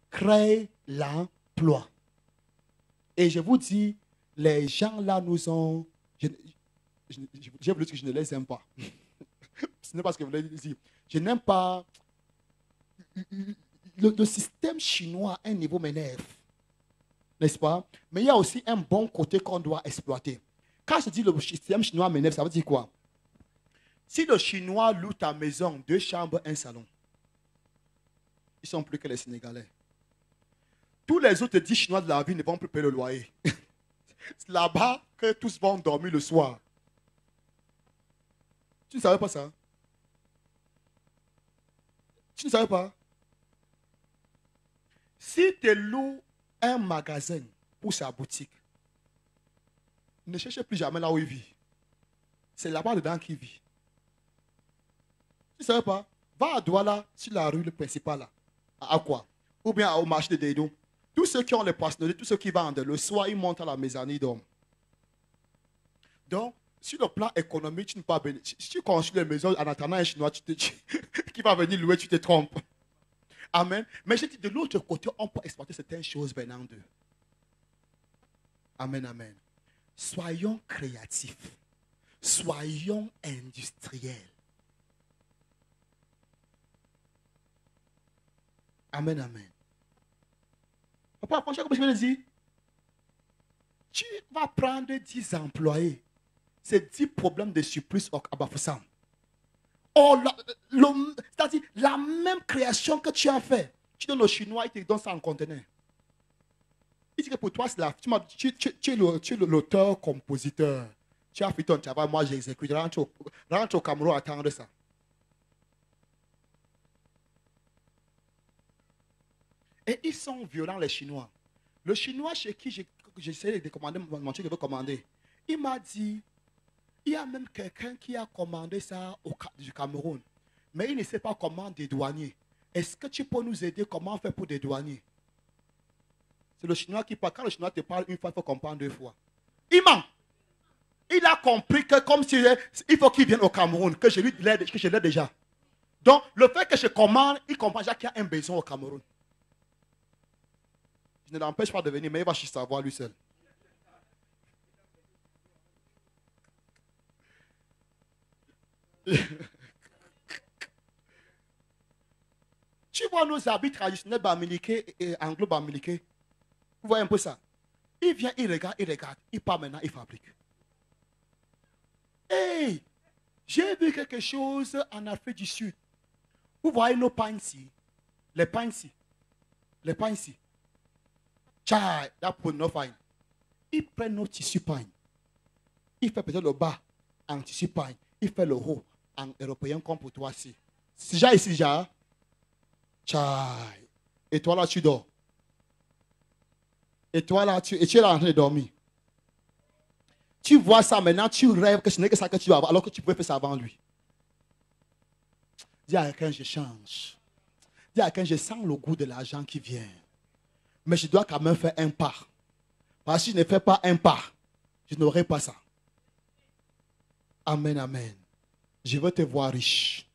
crée l'emploi. Et je vous dis, les gens là nous ont... J'ai voulu dire que je ne les aime pas. Ce n'est pas ce que je voulais dire. Je n'aime pas... Le système chinois à un niveau m'énerve. N'est-ce pas? Mais il y a aussi un bon côté qu'on doit exploiter. Quand je dis le système chinois m'énerve, ça veut dire quoi? Si le Chinois loue ta maison, 2 chambres, 1 salon, ils sont plus que les Sénégalais. Tous les autres 10 Chinois de la ville ne vont plus payer le loyer. C'est là-bas que tous vont dormir le soir. Tu ne savais pas ça? Tu ne savais pas? Si tu loues un magasin pour sa boutique, ne cherchez plus jamais là où il vit. C'est là-bas dedans qu'il vit. Tu ne savais pas? Va à Douala, sur la rue principale, là, à quoi? Ou bien au marché de Deidou. Tous ceux qui ont les poissonneries, tous ceux qui vendent, le soir, ils montent à la maisonnée, ils dorment. Donc, sur le plan économique, tu ne peux pas bénéficier. Si tu construis les maisons en attendant un Chinois qui va venir louer, tu te trompes. Amen. Mais je dis, de l'autre côté, on peut exploiter certaines choses venant d'eux. Amen, amen. Soyons créatifs. Soyons industriels. Amen, amen. Papa, comme je le dis, tu vas prendre 10 employés. C'est 10 problèmes de surplus à Bafoussam. C'est-à-dire la même création que tu as fait. Tu donnes au Chinois, il te donne ça en conteneur. Il dit que pour toi, tu es l'auteur, compositeur. Tu as fait ton travail, moi j'exécute. Rentre au Cameroun, attendre ça. Et ils sont violents, les Chinois. Le Chinois chez qui j'essaie de commander mon truc que je veux commander, il m'a dit, il y a même quelqu'un qui a commandé ça du Cameroun. Mais il ne sait pas comment dédouaner. Est-ce que tu peux nous aider comment faire pour dédouaner? C'est le Chinois qui parle. Quand le Chinois te parle une fois, il faut comprendre 2 fois. Il ment. Il a compris que comme si il faut qu'il vienne au Cameroun, que je l'ai déjà. Donc, le fait que je commande, il comprend déjà qu'il y a un besoin au Cameroun. Je ne l'empêche pas de venir, mais il va juste savoir lui seul. Tu vois nos habits traditionnels bamiliqués et anglo-bamiliqués. Vous voyez un peu ça? Il vient, il regarde, il part maintenant, il fabrique. Hey, j'ai vu quelque chose en Afrique du Sud. Vous voyez nos pains ici? Les pains ici. Les pains ici. Tchai, là pour nos pains. Ils prennent nos tissus pains. Il fait peut-être le bas en tissu pain. Il fait le haut en européen comme pour toi ici. C'est déjà ici, déjà. Tchai. Et toi là, tu dors. Et toi là, tu es là en train de dormir. Tu vois ça maintenant, tu rêves que ce n'est que ça que tu vas avoir, alors que tu pouvais faire ça avant lui. Dis à quelqu'un, je change. Dis à quelqu'un, je sens le goût de l'argent qui vient. Mais je dois quand même faire un pas. Parce que si je ne fais pas un pas, je n'aurai pas ça. Amen, amen. Je veux te voir riche.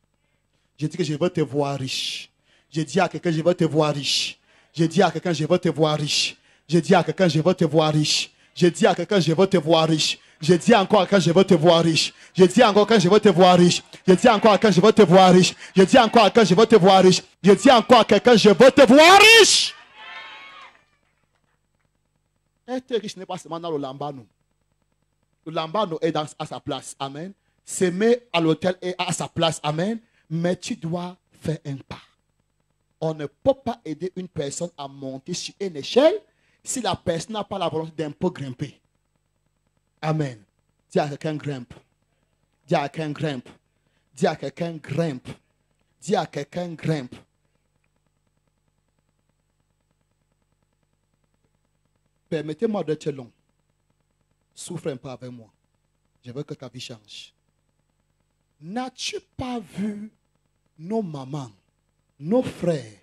Je dis que je veux te voir riche. Je dis à quelqu'un, je veux te voir riche. Je dis à quelqu'un, je veux te voir riche. Je dis à quelqu'un, je veux te voir riche. Je dis à quelqu'un, je veux te voir riche. Je dis encore à quelqu'un, je veux te voir riche. Je dis encore à quelqu'un, je veux te voir riche. Je dis encore à quelqu'un, je veux te voir riche. Je dis encore à quelqu'un, je veux te voir riche. Je dis encore à quelqu'un, je veux te voir riche. Être riche n'est pas seulement dans le lambano. Le lambano est à sa place. Amen. S'aimer à l'hôtel est à sa place. Amen. Mais tu dois faire un pas. On ne peut pas aider une personne à monter sur une échelle si la personne n'a pas la volonté d'un peu grimper. Amen. Dis à quelqu'un grimpe. Dis à quelqu'un grimpe. Dis à quelqu'un grimpe. Dis à quelqu'un grimpe. Permettez-moi d'être long. Souffre un peu avec moi. Je veux que ta vie change. N'as-tu pas vu nos mamans, nos frères,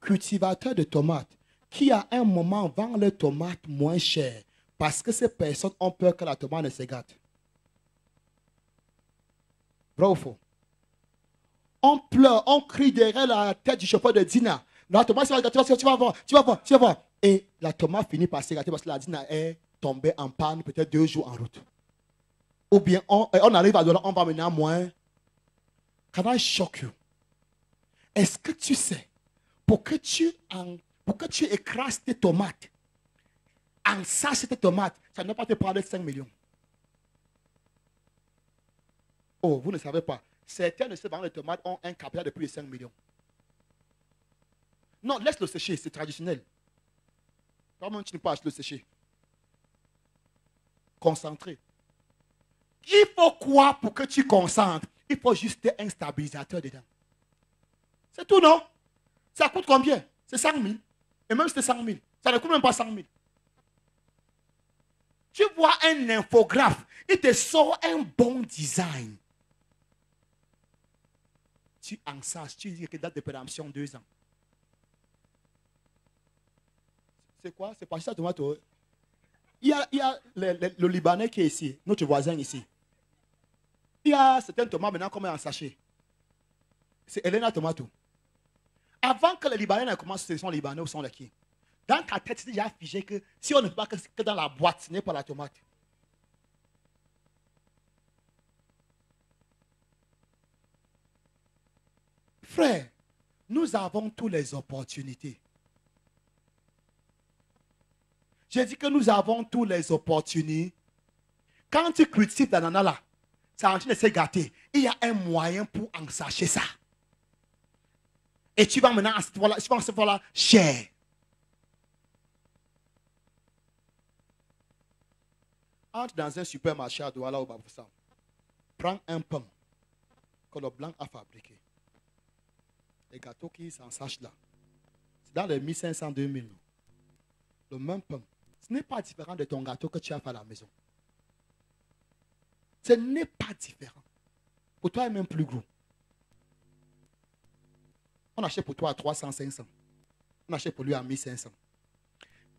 cultivateurs de tomates, qui à un moment vendent les tomates moins chères parce que ces personnes ont peur que la tomate ne se gâte? Vrai ou faux? On pleure, on crie derrière la tête du chauffeur de Dina La tomate, tu vas voir. Et la tomate finit par s'égater parce que la dîne est tombée en panne, peut-être 2 jours en route. Ou bien on arrive à Douala, on va mener à moins. Can I shock you? Est-ce que tu sais, pour que tu écrases tes tomates, en sachet tes tomates, ça ne va pas te prendre 5 millions. Oh, vous ne savez pas. Certains de ces bancs de tomates ont un capital de plus de 5 millions. Non, laisse-le sécher, c'est traditionnel. Comment tu ne peux pas le sécher? Concentré. Il faut quoi pour que tu concentres? Il faut juste un stabilisateur dedans. C'est tout, non? Ça coûte combien? C'est 5 000. Et même si c'est 100 000, ça ne coûte même pas 100 000. Tu vois un infographe, il te sort un bon design. Tu en saches, tu dis que date de péremption 2 ans. C'est quoi? C'est pas ça, tomate. Il y a le Libanais qui est ici, notre voisin ici. Il y a certains tomates maintenant comme en sachet. C'est Elena Tomato. Avant que les Libanais ne commencent, ce sont les Libanais ou sont les qui? Dans ta tête, c'est déjà figé que si on ne peut pas que dans la boîte, ce n'est pas la tomate. Frère, nous avons toutes les opportunités. J'ai dit que nous avons toutes les opportunités. Quand tu cultives l'ananas là, ça est en train de se gâter. Il y a un moyen pour en sacher ça. Et tu vas maintenant en ce voilà cher. Entre dans un supermarché à Douala ou Baboussa. Prends un pain que le blanc a fabriqué. Les gâteaux qui s'en sachent là. C'est dans les 1500-2000. Le même pain. Ce n'est pas différent de ton gâteau que tu as fait à la maison. Ce n'est pas différent. Pour toi, il est même plus gros. On achète pour toi à 300, 500. On achète pour lui à 1500.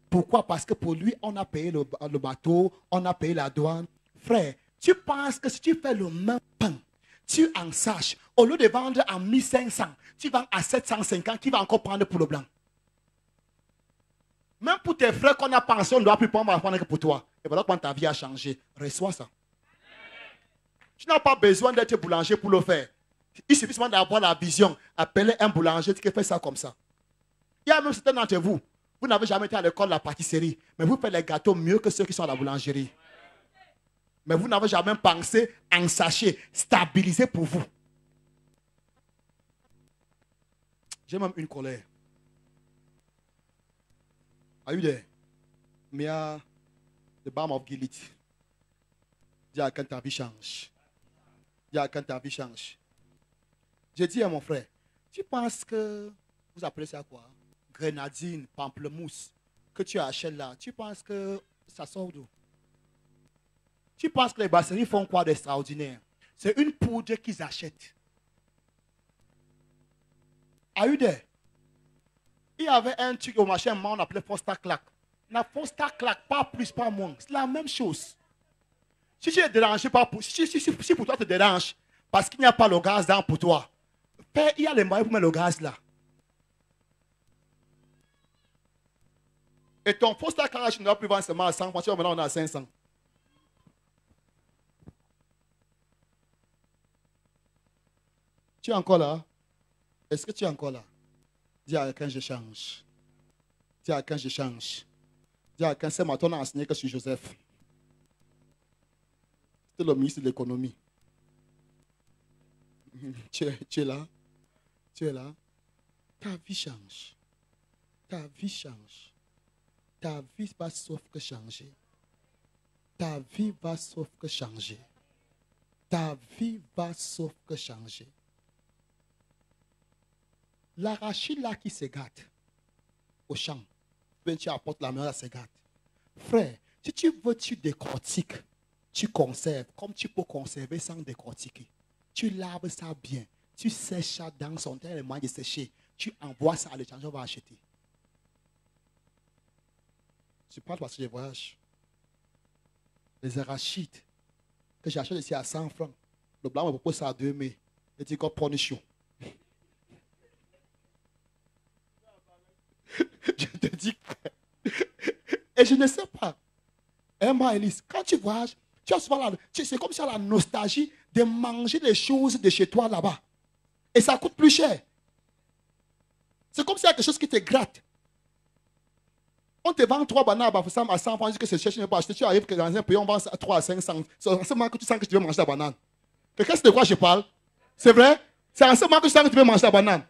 Pourquoi? Parce que pour lui, on a payé le bateau, on a payé la douane. Frère, tu penses que si tu fais le même pain, tu en saches, au lieu de vendre à 1500, tu vends à 750, qui va encore prendre pour le blanc? Même pour tes frères qu'on a pensé, on ne doit plus prendre que pour toi. Et voilà quand ta vie a changé. Reçois ça. Tu n'as pas besoin d'être boulanger pour le faire. Il suffit seulement d'avoir la vision. Appelez un boulanger qui fait ça comme ça. Il y a même certains d'entre vous. Vous n'avez jamais été à l'école de la pâtisserie. Mais vous faites les gâteaux mieux que ceux qui sont à la boulangerie. Mais vous n'avez jamais pensé en sachet, stabiliser pour vous. J'ai même une colère. Are you there? Mia, the balm of Gilead. Dis à quand ta vie change. Dis à quand ta vie change. J'ai dit à mon frère, tu penses que, vous appelez ça quoi? Grenadine, pamplemousse, que tu achètes là, tu penses que ça sort d'où? Tu penses que les brasseries font quoi d'extraordinaire? C'est une poudre qu'ils achètent. Are you there? Il y avait un truc au marché, on appelait Foster Clark. La Foster Clark, pas plus, pas moins. C'est la même chose. Si tu es dérangé, si pour toi te dérange, parce qu'il n'y a pas le gaz dans pour toi, il y a les moyens pour mettre le gaz là. Et ton Foster Clark, tu ne dois plus vendre seulement à 100, parce que maintenant on est à 500. Tu es encore là? Est-ce que tu es encore là? Dis à quelqu'un, je change. Dis à quelqu'un, je change. Dis à quelqu'un, ce matin, on a enseigné que je suis Joseph. C'était le ministre de l'économie. Tu es là? Tu es là? Ta vie change. Ta vie change. Ta vie va sauf que changer. Ta vie va sauf que changer. Ta vie va sauf que changer. L'arachide là qui se gâte au champ, ben tu apportes la meilleure, elle se gâte. Frère, si tu veux, tu décortiques, tu conserves, comme tu peux conserver sans décortiquer. Tu laves ça bien, tu sèches ça dans son temps, le moyen de sécher, tu envoies ça à l'étranger, on va acheter. Je parle parce que je voyage. Les arachides que j'achète ici à 100 francs, le blanc me propose ça à 2 000. Et tu dis qu'on prend chaud. te dis. Et je ne sais pas. Emma Elise, quand tu voyages, tu as souvent c'est comme si tu as la nostalgie de manger les choses de chez toi là-bas. Et ça coûte plus cher. C'est comme s'il y a quelque chose qui te gratte. On te vend 3 bananes à 100 francs, que c'est cher, tu ne peux pas acheter. Tu arrives que dans un pays, on vend 3 à 500. C'est en ce moment que tu sens que tu veux manger la banane. Qu'est-ce de quoi je parle? C'est vrai? C'est en ce moment que tu sens que tu veux manger la banane.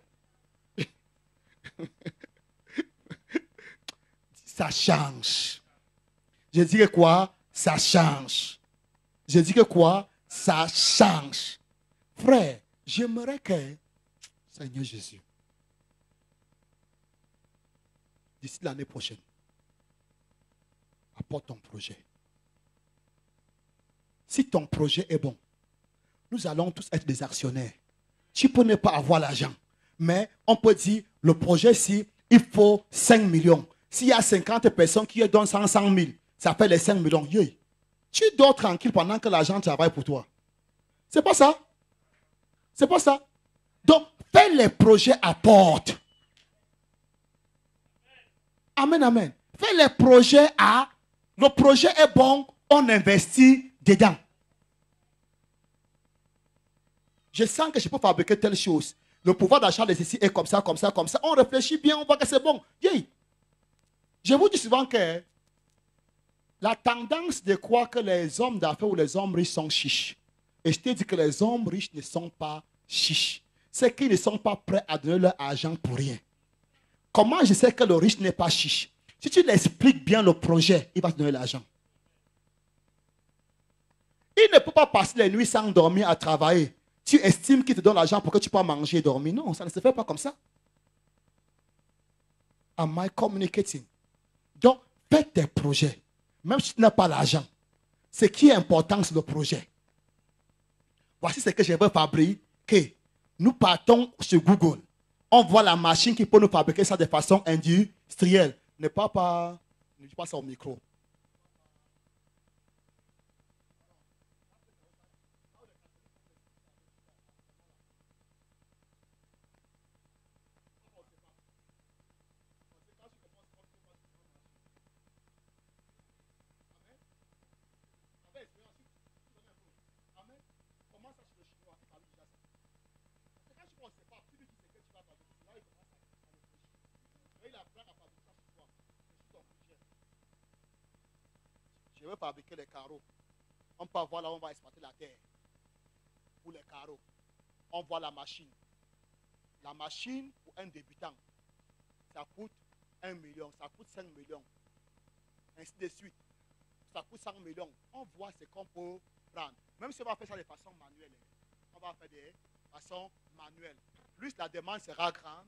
Ça change. Je dis que quoi? Ça change. Je dis que quoi? Ça change. Frère, j'aimerais que, Seigneur Jésus, d'ici l'année prochaine, apporte ton projet. Si ton projet est bon, nous allons tous être des actionnaires. Tu peux ne pas avoir l'argent, mais on peut dire, le projet, si il faut 5 millions. S'il y a 50 personnes qui donnent 100 000, ça fait les 5 millions. Yeah. Tu dors tranquille pendant que l'argent travaille pour toi. C'est pas ça. C'est pas ça. Donc, fais les projets à porte. Amen, amen. Fais les projets à... Le projet est bon, on investit dedans. Je sens que je peux fabriquer telle chose. Le pouvoir d'achat de ceci est comme ça, comme ça, comme ça. On réfléchit bien, on voit que c'est bon. Yeah. Je vous dis souvent que la tendance de croire que les hommes d'affaires ou les hommes riches sont chiches. Et je te dis que les hommes riches ne sont pas chiches. C'est qu'ils ne sont pas prêts à donner leur argent pour rien. Comment je sais que le riche n'est pas chiche? Si tu lui expliques bien le projet, il va te donner l'argent. Il ne peut pas passer les nuits sans dormir à travailler. Tu estimes qu'il te donne l'argent pour que tu puisses manger et dormir. Non, ça ne se fait pas comme ça. Am I communicating? Donc, fais tes projets. Même si tu n'as pas l'argent. Ce qui est important, c'est le projet. Voici ce que je veux fabriquer. Nous partons sur Google. On voit la machine qui peut nous fabriquer ça de façon industrielle. Ne dis pas ça au micro. Je veux fabriquer les carreaux. On peut voir là où on va exploiter la terre. Pour les carreaux. On voit la machine. La machine, pour un débutant, ça coûte 1 million, ça coûte 5 millions. Ainsi de suite. Ça coûte 100 millions. On voit ce qu'on peut prendre. Même si on va faire ça de façon manuelle. On va faire de façon manuelle. Plus la demande sera grande,